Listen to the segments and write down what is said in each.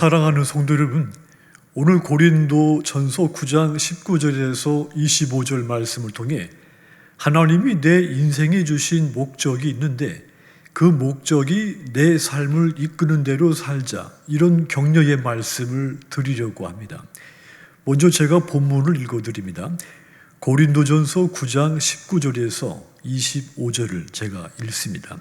사랑하는 성도 여러분, 오늘 고린도전서 9장 19절에서 25절 말씀을 통해 하나님이 내 인생에 주신 목적이 있는데 그 목적이 내 삶을 이끄는 대로 살자, 이런 격려의 말씀을 드리려고 합니다. 먼저 제가 본문을 읽어드립니다. 고린도전서 9장 19절에서 25절을 제가 읽습니다.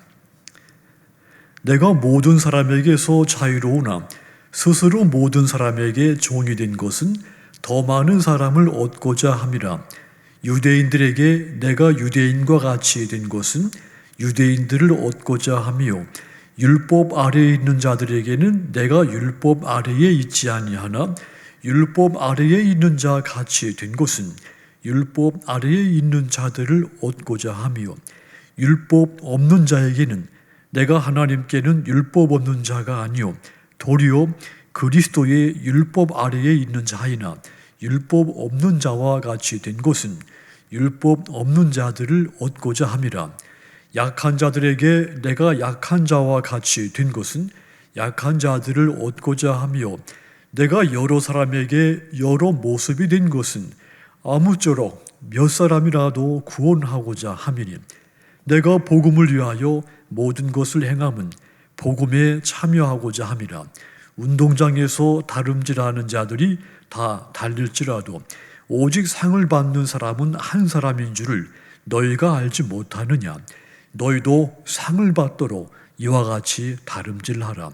내가 모든 사람에게서 자유로우나 스스로 모든 사람에게 종이 된 것은 더 많은 사람을 얻고자 함이라. 유대인들에게 내가 유대인과 같이 된 것은 유대인들을 얻고자 함이요, 율법 아래에 있는 자들에게는 내가 율법 아래에 있지 아니하나 율법 아래에 있는 자 같이 된 것은 율법 아래에 있는 자들을 얻고자 함이요, 율법 없는 자에게는 내가 하나님께는 율법 없는 자가 아니요 도리어 그리스도의 율법 아래에 있는 자이나 율법 없는 자와 같이 된 것은 율법 없는 자들을 얻고자 함이라. 약한 자들에게 내가 약한 자와 같이 된 것은 약한 자들을 얻고자 하며, 내가 여러 사람에게 여러 모습이 된 것은 아무쪼록 몇 사람이라도 구원하고자 함이니, 내가 복음을 위하여 모든 것을 행함은 복음에 참여하고자 함이라. 운동장에서 다름질하는 자들이 다 달릴지라도 오직 상을 받는 사람은 한 사람인 줄을 너희가 알지 못하느냐. 너희도 상을 받도록 이와 같이 다름질하라.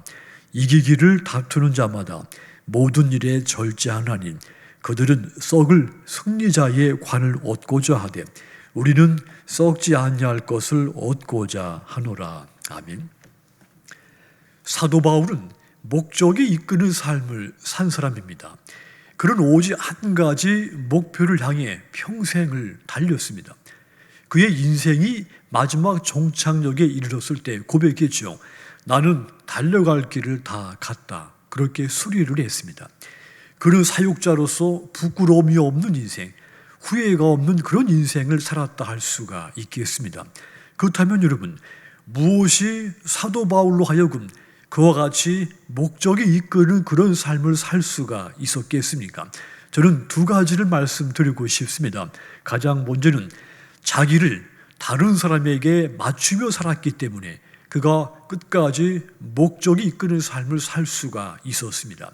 이기기를 다투는 자마다 모든 일에 절제하나니 그들은 썩을 승리자의 관을 얻고자 하되 우리는 썩지 아니할 것을 얻고자 하노라. 아멘. 사도 바울은 목적이 이끄는 삶을 산 사람입니다. 그는 오직 한 가지 목표를 향해 평생을 달렸습니다. 그의 인생이 마지막 종착역에 이르렀을 때 고백했죠. 나는 달려갈 길을 다 갔다. 그렇게 수리를 했습니다. 그는 사역자로서 부끄러움이 없는 인생, 후회가 없는 그런 인생을 살았다 할 수가 있겠습니다. 그렇다면 여러분, 무엇이 사도 바울로 하여금 그와 같이 목적이 이끄는 그런 삶을 살 수가 있었겠습니까? 저는 두 가지를 말씀드리고 싶습니다. 가장 먼저는 자기를 다른 사람에게 맞추며 살았기 때문에 그가 끝까지 목적이 이끄는 삶을 살 수가 있었습니다.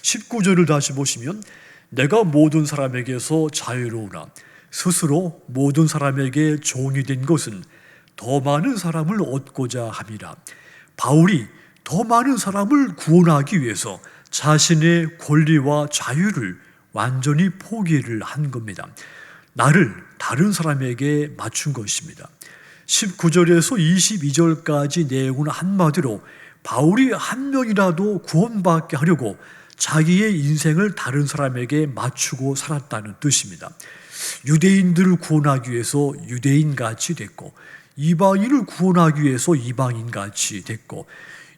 19절을 다시 보시면 내가 모든 사람에게서 자유로우나 스스로 모든 사람에게 종이 된 것은 더 많은 사람을 얻고자 함이라. 바울이 더 많은 사람을 구원하기 위해서 자신의 권리와 자유를 완전히 포기를 한 겁니다. 나를 다른 사람에게 맞춘 것입니다. 19절에서 22절까지 내용은 한마디로 바울이 한 명이라도 구원받게 하려고 자기의 인생을 다른 사람에게 맞추고 살았다는 뜻입니다. 유대인들을 구원하기 위해서 유대인같이 됐고, 이방인을 구원하기 위해서 이방인같이 됐고,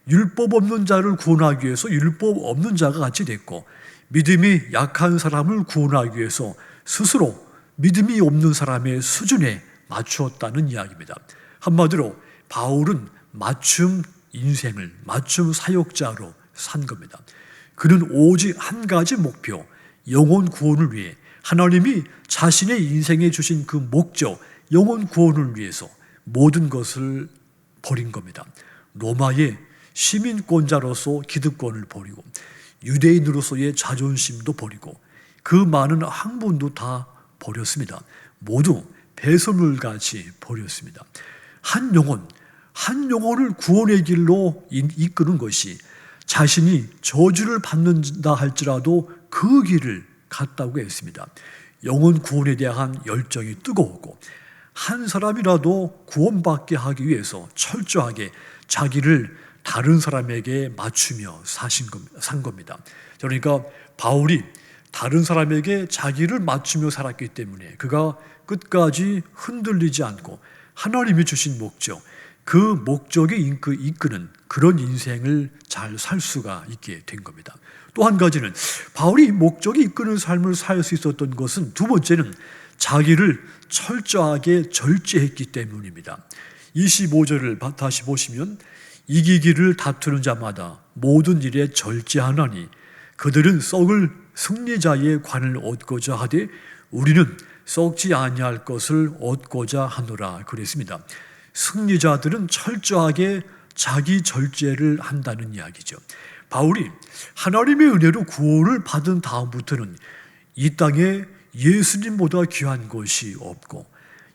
율법 없는 자를 구원하기 위해서 율법 없는 자가 같이 됐고, 믿음이 약한 사람을 구원하기 위해서 스스로 믿음이 없는 사람의 수준에 맞추었다는 이야기입니다. 한마디로 바울은 맞춤 인생을, 맞춤 사역자로 산 겁니다. 그는 오직 한 가지 목표, 영혼 구원을 위해 하나님이 자신의 인생에 주신 그 목적, 영혼 구원을 위해서 모든 것을 버린 겁니다. 로마의 시민권자로서 기득권을 버리고 유대인으로서의 자존심도 버리고 그 많은 학문도 다 버렸습니다. 모두 배설물같이 버렸습니다. 한 영혼을 구원의 길로 이끄는 것이 자신이 저주를 받는다 할지라도 그 길을 갔다고 했습니다. 영혼 구원에 대한 열정이 뜨거웠고 한 사람이라도 구원받게 하기 위해서 철저하게 자기를 다른 사람에게 맞추며 산 겁니다. 그러니까 바울이 다른 사람에게 자기를 맞추며 살았기 때문에 그가 끝까지 흔들리지 않고 하나님이 주신 목적, 그 목적에 이끄는 그런 인생을 잘 살 수가 있게 된 겁니다. 또 한 가지는 바울이 목적이 이끄는 삶을 살 수 있었던 것은, 두 번째는 자기를 철저하게 절제했기 때문입니다. 25절을 다시 보시면 이기기를 다투는 자마다 모든 일에 절제하나니 그들은 썩을 승리자의 관을 얻고자 하되 우리는 썩지 아니할 것을 얻고자 하노라 그랬습니다. 승리자들은 철저하게 자기 절제를 한다는 이야기죠. 바울이 하나님의 은혜로 구원을 받은 다음부터는 이 땅에 예수님보다 귀한 것이 없고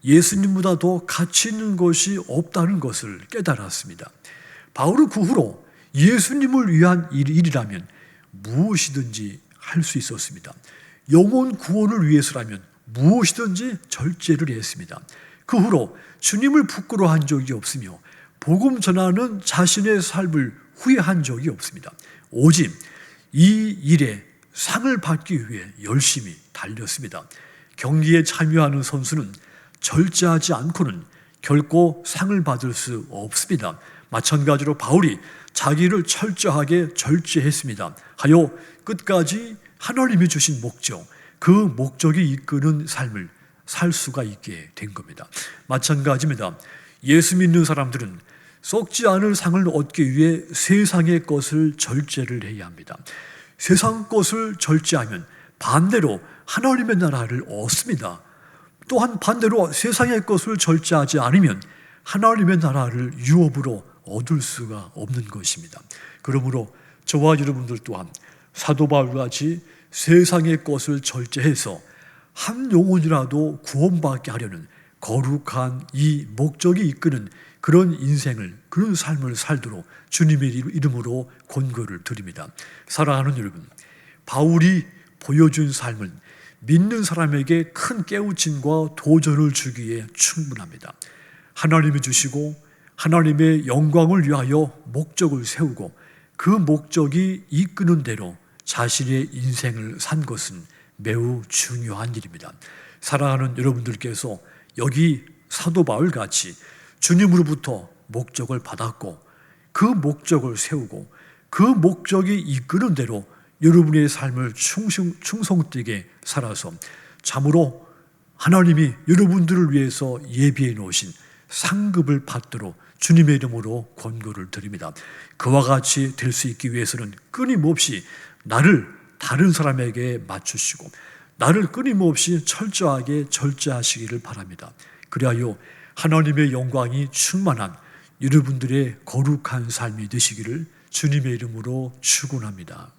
예수님보다 더 가치 있는 것이 없다는 것을 깨달았습니다. 바울은 그 후로 예수님을 위한 일이라면 무엇이든지 할 수 있었습니다. 영혼 구원을 위해서라면 무엇이든지 절제를 했습니다. 그 후로 주님을 부끄러워한 적이 없으며 복음 전하는 자신의 삶을 후회한 적이 없습니다. 오직 이 일에 상을 받기 위해 열심히 달렸습니다. 경기에 참여하는 선수는 절제하지 않고는 결코 상을 받을 수 없습니다. 마찬가지로 바울이 자기를 철저하게 절제했습니다. 하여 끝까지 하나님이 주신 목적, 그 목적이 이끄는 삶을 살 수가 있게 된 겁니다. 마찬가지입니다. 예수 믿는 사람들은 썩지 않을 상을 얻기 위해 세상의 것을 절제를 해야 합니다. 세상 것을 절제하면 반대로 하나님의 나라를 얻습니다. 또한 반대로 세상의 것을 절제하지 않으면 하나님의 나라를 유업으로 얻을 수가 없는 것입니다. 그러므로 저와 여러분들 또한 사도 바울같이 세상의 것을 절제해서 한 영혼이라도 구원받게 하려는 거룩한 이 목적이 이끄는 그런 인생을, 그런 삶을 살도록 주님의 이름으로 권고를 드립니다. 사랑하는 여러분, 바울이 보여준 삶은 믿는 사람에게 큰 깨우침과 도전을 주기에 충분합니다. 하나님이 주시고 하나님의 영광을 위하여 목적을 세우고 그 목적이 이끄는 대로 자신의 인생을 산 것은 매우 중요한 일입니다. 사랑하는 여러분들께서 여기 사도 바울 같이 주님으로부터 목적을 받았고 그 목적을 세우고 그 목적이 이끄는 대로 여러분의 삶을 충성되게 살아서 참으로 하나님이 여러분들을 위해서 예비해 놓으신 상급을 받도록 주님의 이름으로 권고를 드립니다. 그와 같이 될 수 있기 위해서는 끊임없이 나를 다른 사람에게 맞추시고 나를 끊임없이 철저하게 절제하시기를 바랍니다. 그리하여 하나님의 영광이 충만한 여러분들의 거룩한 삶이 되시기를 주님의 이름으로 축원합니다.